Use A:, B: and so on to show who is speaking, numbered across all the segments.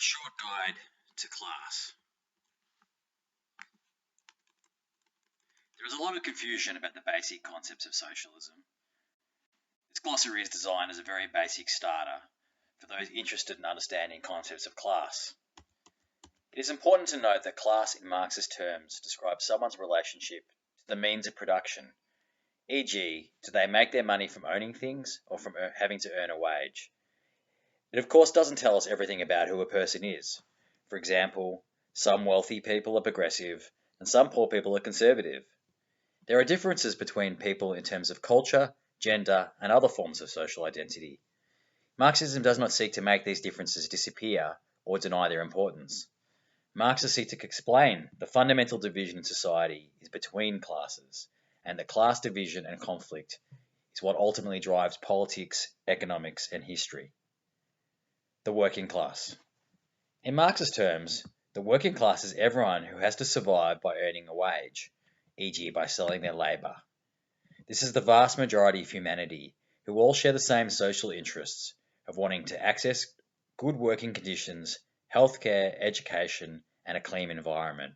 A: Short guide to class. There is a lot of confusion about the basic concepts of socialism. This glossary is designed as a very basic starter for those interested in understanding concepts of class. It is important to note that class in Marxist terms describes someone's relationship to the means of production, e.g., do they make their money from owning things or from having to earn a wage? It of course doesn't tell us everything about who a person is. For example, some wealthy people are progressive and some poor people are conservative. There are differences between people in terms of culture, gender, and other forms of social identity. Marxism does not seek to make these differences disappear or deny their importance. Marxists seek to explain the fundamental division in society is between classes, and that class division and conflict is what ultimately drives politics, economics, and history. The working class. In Marxist terms, the working class is everyone who has to survive by earning a wage, e.g., by selling their labour. This is the vast majority of humanity, who all share the same social interests of wanting to access good working conditions, healthcare, education, and a clean environment.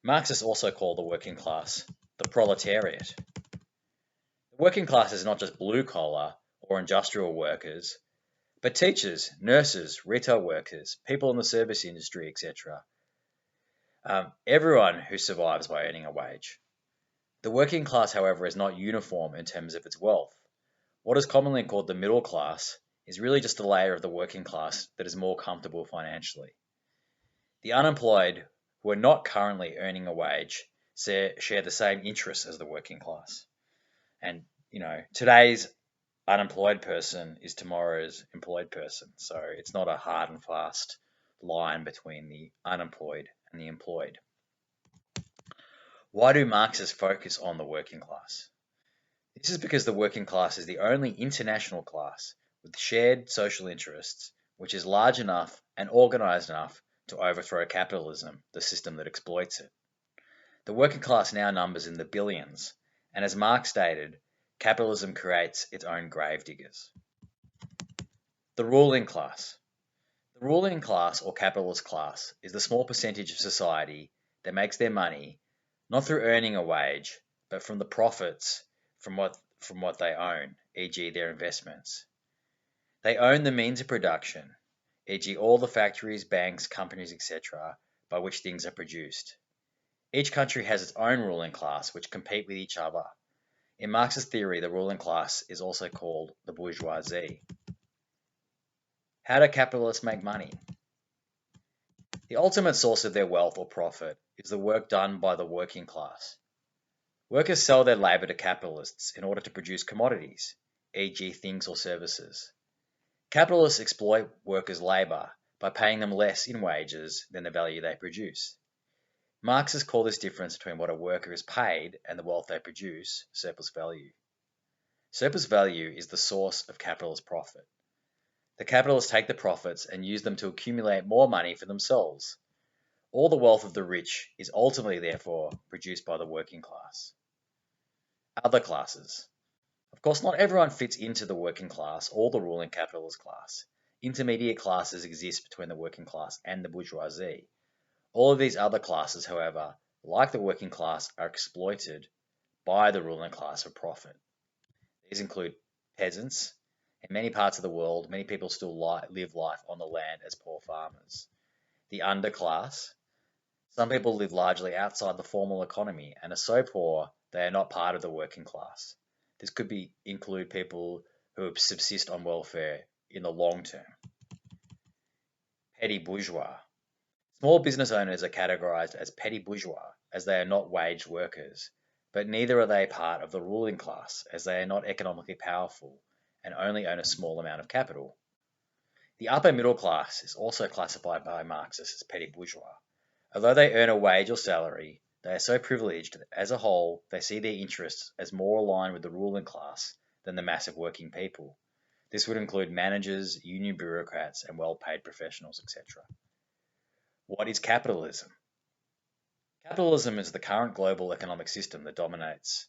A: Marxists also call the working class the proletariat. The working class is not just blue-collar or industrial workers, but teachers, nurses, retail workers, people in the service industry, etc. Everyone who survives by earning a wage. The working class, however, is not uniform in terms of its wealth. What is commonly called the middle class is really just a layer of the working class that is more comfortable financially. The unemployed, who are not currently earning a wage, share the same interests as the working class. And, today's unemployed person is tomorrow's employed person. So it's not a hard and fast line between the unemployed and the employed. Why do Marxists focus on the working class? This is because the working class is the only international class with shared social interests, which is large enough and organized enough to overthrow capitalism, the system that exploits it. The working class now numbers in the billions, and as Marx stated, capitalism creates its own gravediggers. The ruling class. The ruling class or capitalist class is the small percentage of society that makes their money not through earning a wage, but from the profits from what they own, e.g. their investments. They own the means of production, e.g. all the factories, banks, companies, etc., by which things are produced. Each country has its own ruling class which compete with each other. In Marxist theory, the ruling class is also called the bourgeoisie. How do capitalists make money? The ultimate source of their wealth or profit is the work done by the working class. Workers sell their labor to capitalists in order to produce commodities, e.g. things or services. Capitalists exploit workers' labor by paying them less in wages than the value they produce. Marxists call this difference between what a worker is paid and the wealth they produce surplus value. Surplus value is the source of capitalist profit. The capitalists take the profits and use them to accumulate more money for themselves. All the wealth of the rich is ultimately, therefore, produced by the working class. Other classes. Of course, not everyone fits into the working class or the ruling capitalist class. Intermediate classes exist between the working class and the bourgeoisie. All of these other classes, however, like the working class, are exploited by the ruling class for profit. These include peasants. In many parts of the world, many people still live life on the land as poor farmers. The underclass. Some people live largely outside the formal economy and are so poor they are not part of the working class. This could include people who subsist on welfare in the long term. Petty bourgeois. Small business owners are categorized as petty bourgeois as they are not wage workers, but neither are they part of the ruling class as they are not economically powerful and only own a small amount of capital. The upper middle class is also classified by Marxists as petty bourgeois. Although they earn a wage or salary, they are so privileged that as a whole they see their interests as more aligned with the ruling class than the mass of working people. This would include managers, union bureaucrats, and well-paid professionals, etc. What is capitalism? Capitalism is the current global economic system that dominates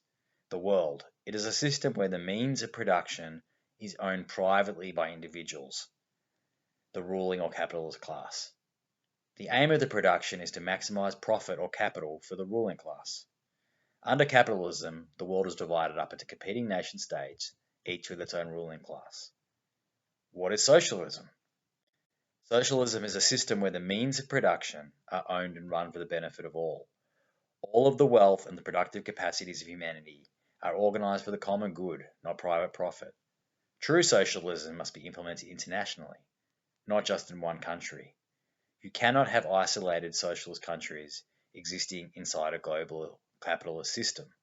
A: the world. It is a system where the means of production is owned privately by individuals. the ruling or capitalist class. The aim of the production is to maximize profit or capital for the ruling class. Under capitalism, the world is divided up into competing nation states, each with its own ruling class. What is socialism? Socialism is a system where the means of production are owned and run for the benefit of all. All of the wealth and the productive capacities of humanity are organized for the common good, not private profit. True socialism must be implemented internationally, not just in one country. You cannot have isolated socialist countries existing inside a global capitalist system.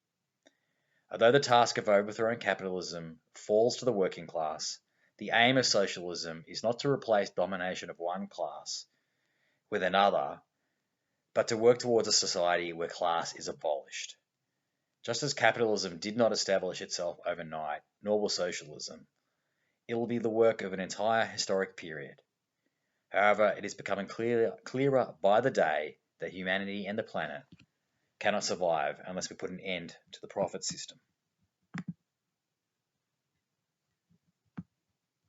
A: Although the task of overthrowing capitalism falls to the working class, the aim of socialism is not to replace domination of one class with another, but to work towards a society where class is abolished. Just as capitalism did not establish itself overnight, nor will socialism, it will be the work of an entire historic period. However, it is becoming clearer by the day that humanity and the planet cannot survive unless we put an end to the profit system.